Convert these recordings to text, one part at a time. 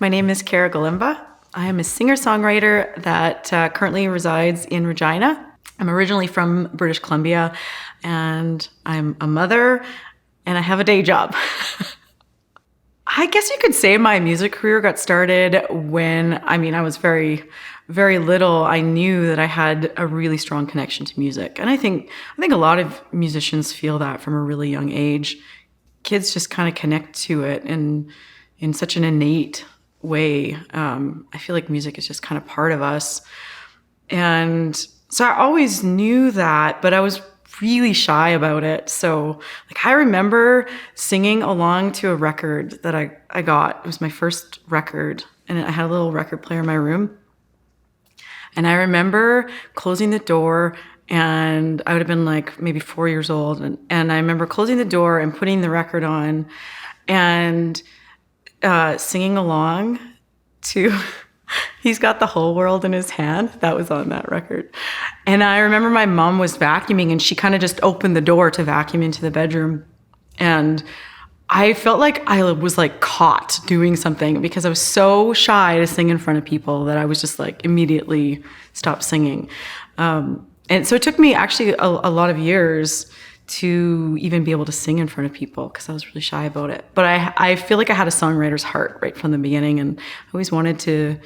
My name is Golemba. I am a singer-songwriter that currently resides in Regina. I'm originally from British Columbia, and I'm a mother, and I have a day job. I guess you could say my music career got started when, I was very, very little. I knew that I had a really strong connection to music. And I think a lot of musicians feel that from a really young age. Kids just kind of connect to it in such an innate way. I feel like music is just kind of part of us. And so I always knew that, but I was really shy about it. So I remember singing along to a record that I got. It was my first record, and I had a little record player in my room. And I remember closing the door, and I would have been maybe 4 years old. And I remember closing the door and putting the record on and singing along to He's Got the Whole World in His Hand. That was on that record. And I remember my mom was vacuuming, and she kind of just opened the door to vacuum into the bedroom. And I felt like I was caught doing something because I was so shy to sing in front of people that I was just immediately stopped singing. And so it took me actually a lot of years to even be able to sing in front of people because I was really shy about it. But I feel like I had a songwriter's heart right from the beginning, and I always wanted to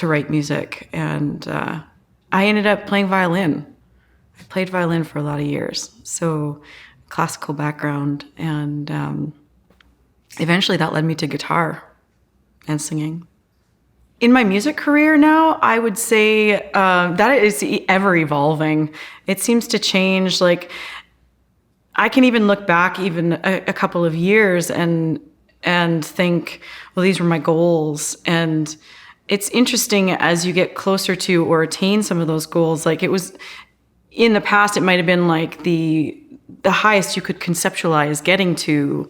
write music. And I ended up playing violin. I played violin for a lot of years, so classical background, and eventually that led me to guitar and singing. In my music career now, I would say that is ever evolving. It seems to change. I can even look back even a couple of years and think, well, these were my goals. And it's interesting as you get closer to or attain some of those goals. It was in the past, it might have been the highest you could conceptualize getting to,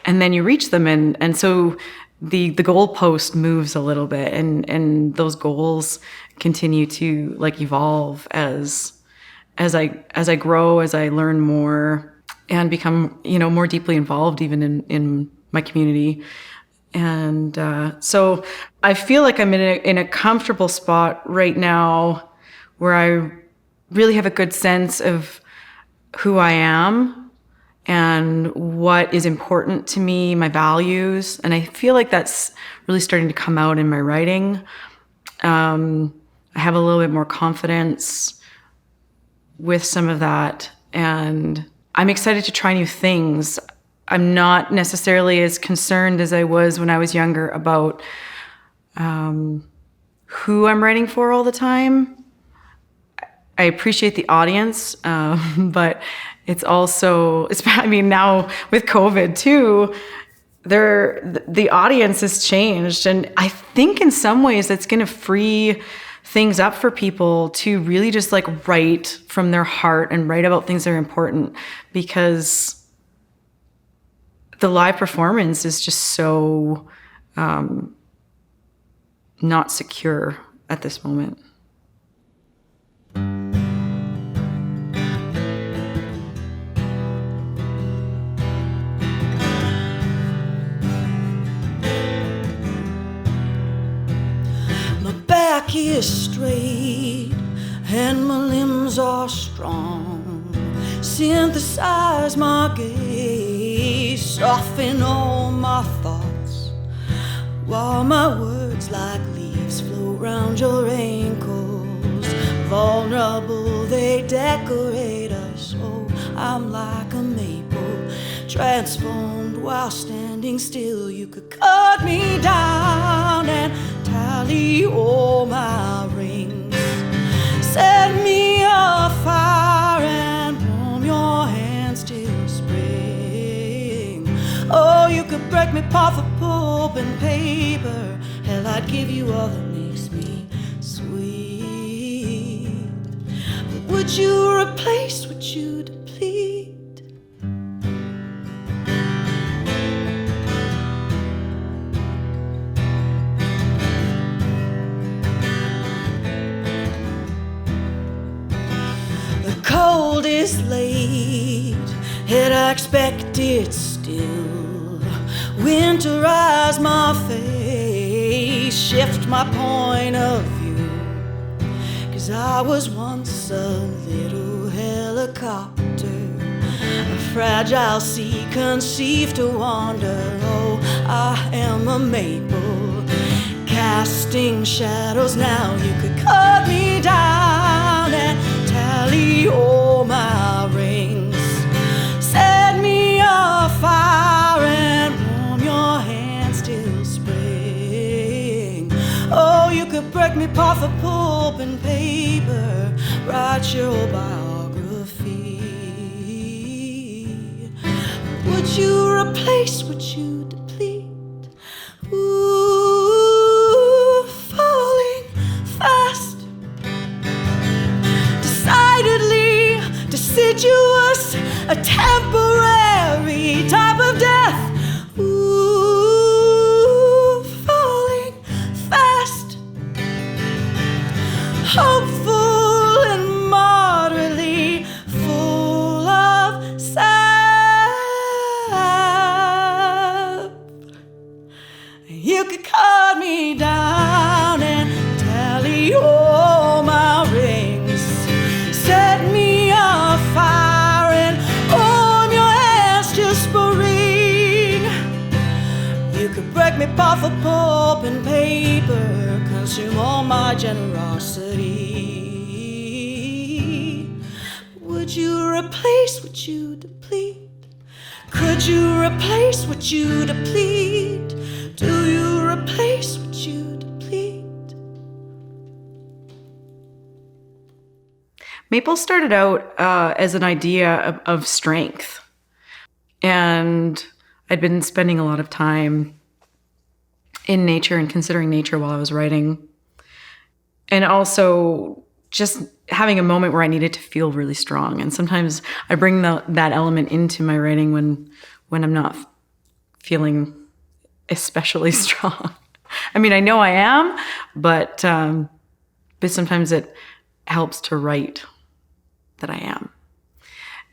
and then you reach them, and so the goalpost moves a little bit, and those goals continue to evolve as I grow, as I learn more and become more deeply involved even in my community. And so I feel like I'm in a comfortable spot right now where I really have a good sense of who I am and what is important to me, my values. And I feel like that's really starting to come out in my writing. I have a little bit more confidence with some of that, and I'm excited to try new things. I'm not necessarily as concerned as I was when I was younger about who I'm writing for all the time. I appreciate the audience, but it's also, now with COVID too, the audience has changed. And I think in some ways it's going to free things up for people to really just write from their heart and write about things that are important, because the live performance is just so not secure at this moment. Back is straight and my limbs are strong. Synthesize my gaze, soften all my thoughts, while my words like leaves flow round your ankles. Vulnerable, they decorate us. Oh, I'm like a maple, transformed while standing still. You could cut me down and tally all my rings, set me afire and warm your hands till spring. Oh, you could break me apart for pulp and paper. Hell, I'd give you all that makes me sweet. But would you replace what you deplete? Cold is late, and I expect it still. winterize my face, shift my point of view. 'Cause I was once a little helicopter, a fragile sea conceived to wander. Oh, I am a maple, casting shadows. Now you could cut me down and tally all my rings, set me afire and warm your hands till spring. Oh, you could break me apart for pulp and paper, write your biography. Would you replace what you deplete? Ooh, falling fast, decidedly deciduous, a temporary type of death. Ooh, falling fast, hopeful and moderately full of sap. You could cut me down and tally all my rings, set me afire and warm your hands till spring. You could break me apart for pulp and paper, consume all my generosity. Would you replace what you deplete? Could you replace what you deplete? Do you replace what you deplete? Maple started out as an idea of strength. And I'd been spending a lot of time in nature and considering nature while I was writing. And also just having a moment where I needed to feel really strong. And sometimes I bring that element into my writing when I'm not feeling especially strong. I mean, I know I am, but sometimes it helps to write that I am.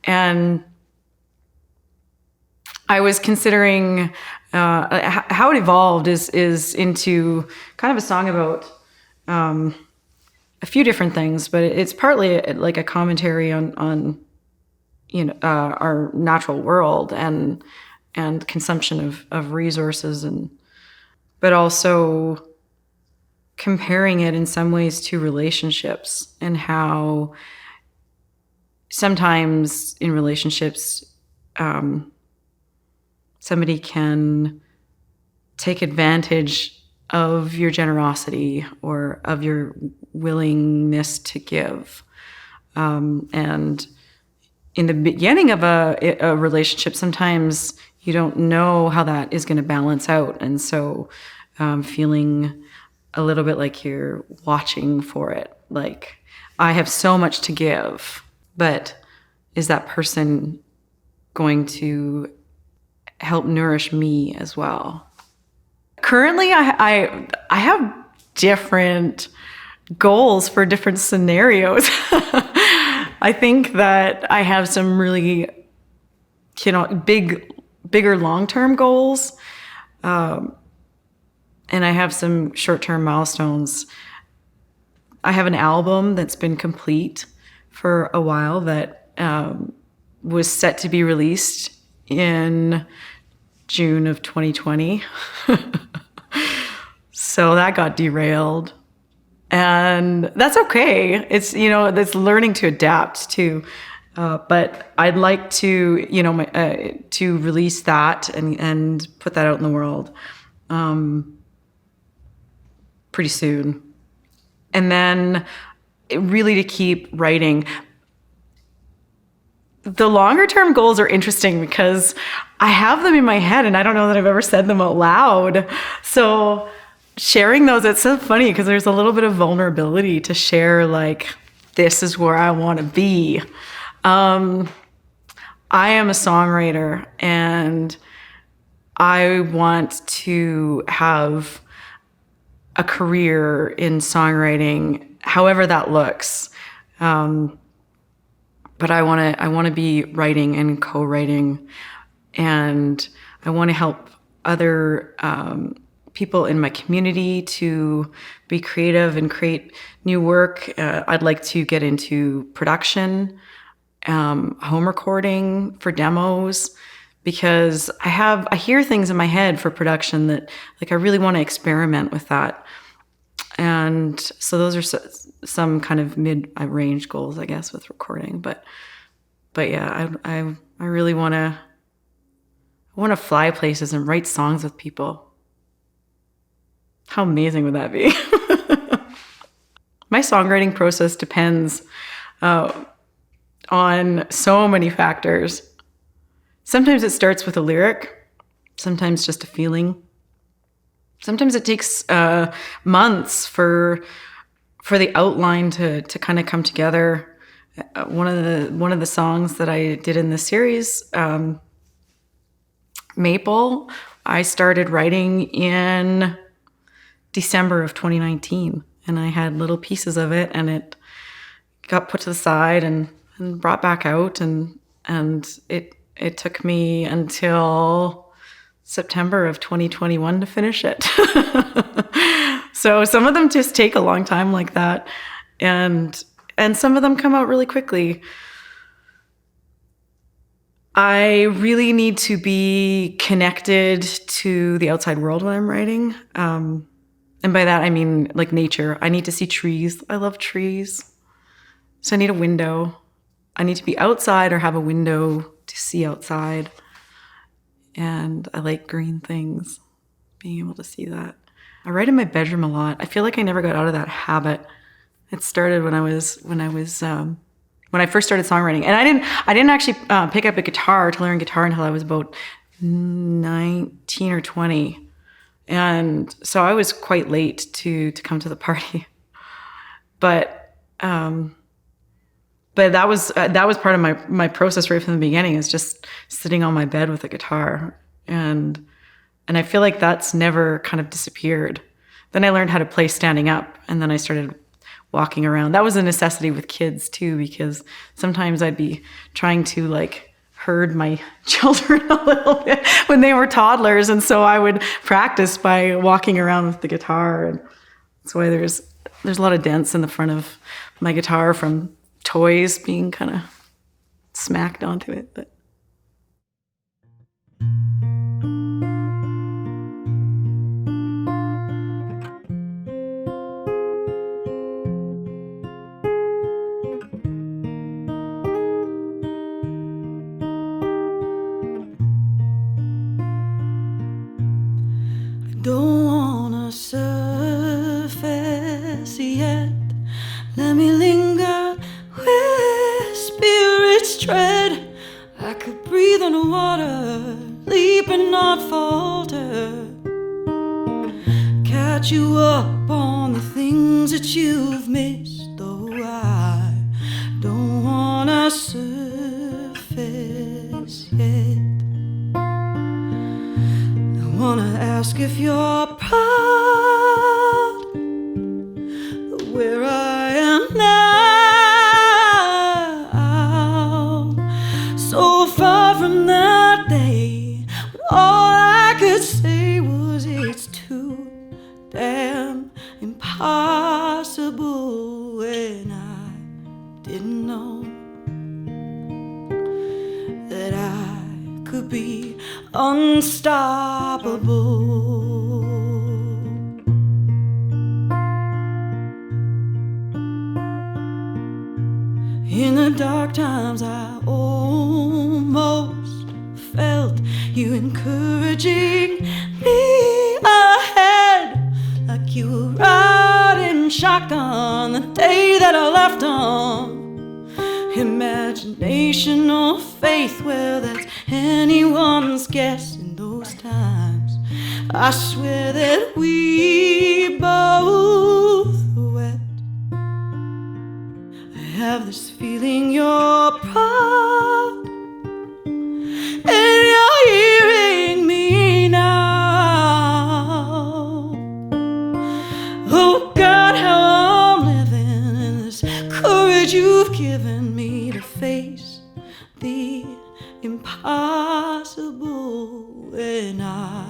And I was considering how it evolved is into kind of a song about a few different things, but it's partly like a commentary on our natural world and consumption of resources, but also comparing it in some ways to relationships, and how sometimes in relationships somebody can take advantage of your generosity or of your willingness to give. And in the beginning of a relationship, sometimes you don't know how that is going to balance out. And so feeling a little bit like you're watching for it. Like, I have so much to give, but is that person going to help nourish me as well? Currently, I have different goals for different scenarios. I think that I have some really, bigger long-term goals. And I have some short-term milestones. I have an album that's been complete for a while that was set to be released in June of 2020. So that got derailed. And that's okay. It's, that's learning to adapt to. But I'd like to, to release that and put that out in the world pretty soon. And then really to keep writing. The longer term goals are interesting because I have them in my head and I don't know that I've ever said them out loud. So sharing those, it's so funny because there's a little bit of vulnerability to share, like, this is where I want to be. I am a songwriter and I want to have a career in songwriting, however that looks. But I want to be writing and co-writing, and I want to help other people in my community to be creative and create new work. I'd like to get into production, home recording for demos, because I hear things in my head for production that like I really want to experiment with that. And so those are some kind of mid-range goals, I guess, with recording. But yeah, I really want to fly places and write songs with people. How amazing would that be? My songwriting process depends on so many factors. Sometimes it starts with a lyric, sometimes just a feeling. Sometimes it takes months for the outline to kind of come together. One of the songs that I did in the series, Maple, I started writing in December of 2019, and I had little pieces of it, and it got put to the side and brought back out, and it took me until September of 2021 to finish it. So some of them just take a long time like that, and some of them come out really quickly. I really need to be connected to the outside world when I'm writing. And by that, I mean like nature. I need to see trees. I love trees. So I need a window. I need to be outside or have a window to see outside. And I like green things, being able to see that. I write in my bedroom a lot. I feel like I never got out of that habit. It started when I first started songwriting. And I didn't actually pick up a guitar to learn guitar until I was about 19 or 20. And so I was quite late to come to the party. But that was part of my process right from the beginning, is just sitting on my bed with a guitar. And I feel like that's never kind of disappeared. Then I learned how to play standing up, and then I started walking around. That was a necessity with kids too, because sometimes I'd be trying to like herd my children a little bit when they were toddlers, and so I would practice by walking around with the guitar. And that's why there's a lot of dents in the front of my guitar from toys being kind of smacked onto it. But don't wanna surface yet. Let me linger where spirits tread. I could breathe on the water, leap and not falter. Catch you up on the things that you've missed. Though I don't wanna surface yet. I wanna ask if you're proud of where I am now. So far from that day when all I could say was it's too damn impossible, when I didn't know that I could be unstoppable. In the dark times I almost felt you encouraging me ahead, like you were riding shotgun the day that I left on. Imagination or faith, well, that's anyone's guess in those times. I swear that we both wept. I have this feeling you're proud, and you're hearing me now. Oh God, how I'm living in this courage you've given me to face the impossible, and I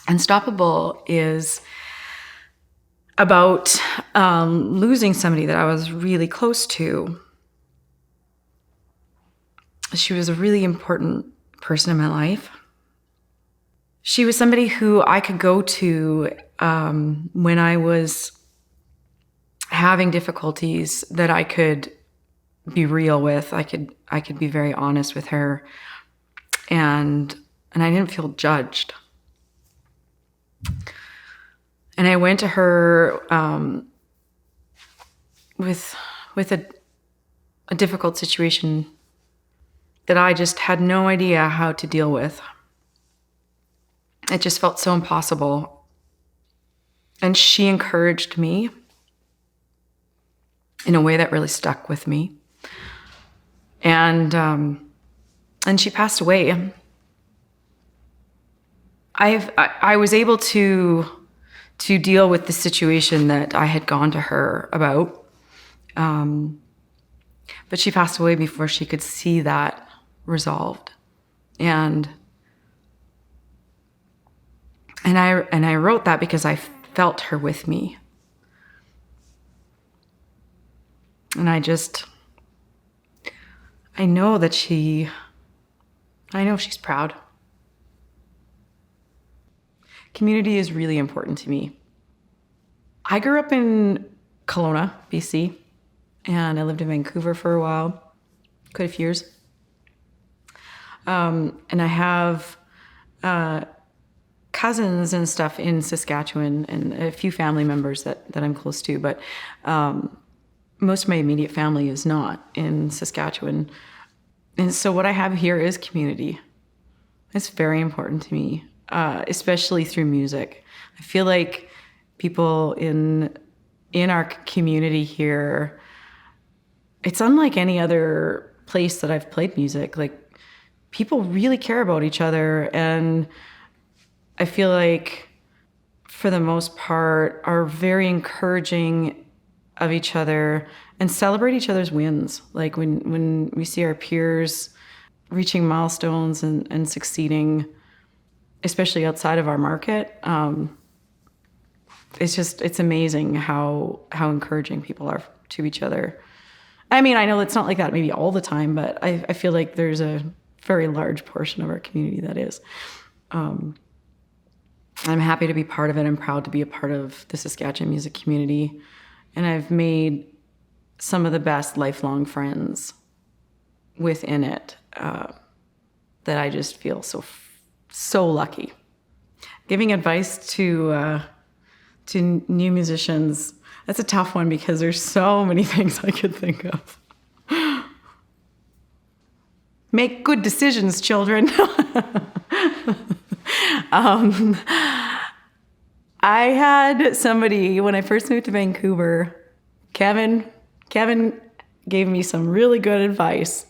Unstoppable is about losing somebody that I was really close to. She was a really important person in my life. She was somebody who I could go to when I was having difficulties, that I could be real with. I could be very honest with her, and I didn't feel judged. And I went to her with a difficult situation that I just had no idea how to deal with. It just felt so impossible. And she encouraged me in a way that really stuck with me. And she passed away. I was able to deal with the situation that I had gone to her about. But she passed away before she could see that resolved. And I wrote that because I felt her with me. And I know that she's proud. Community is really important to me. I grew up in Kelowna, BC, and I lived in Vancouver for a while, quite a few years. And I have cousins and stuff in Saskatchewan, and a few family members that I'm close to, but most of my immediate family is not in Saskatchewan. And so what I have here is community. It's very important to me, especially through music. I feel like people in our community here, it's unlike any other place that I've played music. Like, people really care about each other, and I feel like, for the most part, are very encouraging of each other and celebrate each other's wins. Like, when we see our peers reaching milestones and succeeding, especially outside of our market, it's amazing how encouraging people are to each other. I mean, I know it's not like that maybe all the time, but I feel like there's a very large portion of our community that is. I'm happy to be part of it. I'm proud to be a part of the Saskatchewan music community. And I've made some of the best lifelong friends within it, that I just feel so lucky. Giving advice to new musicians, that's a tough one because there's so many things I could think of. Make good decisions, children. I had somebody, when I first moved to Vancouver, Kevin gave me some really good advice,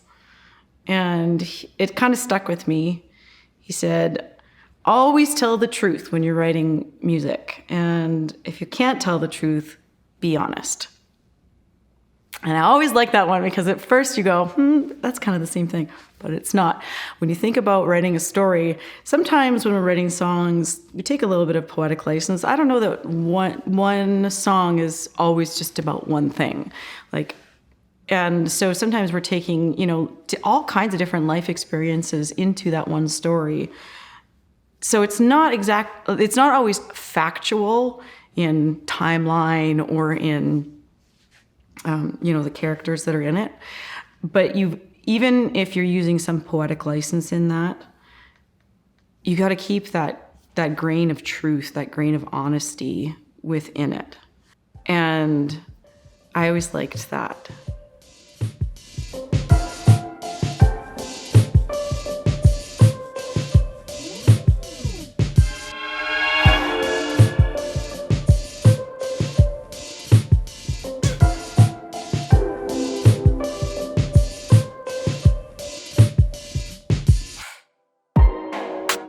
and it kind of stuck with me. He said, always tell the truth when you're writing music, and if you can't tell the truth, be honest. And I always like that one because at first you go, that's kind of the same thing, but it's not. When you think about writing a story, sometimes when we're writing songs, we take a little bit of poetic license. I don't know that one song is always just about one thing. And so sometimes we're taking, all kinds of different life experiences into that one story. So it's not always factual in timeline or in the characters that are in it. But even if you're using some poetic license in that, you got to keep that grain of truth, that grain of honesty within it. And I always liked that.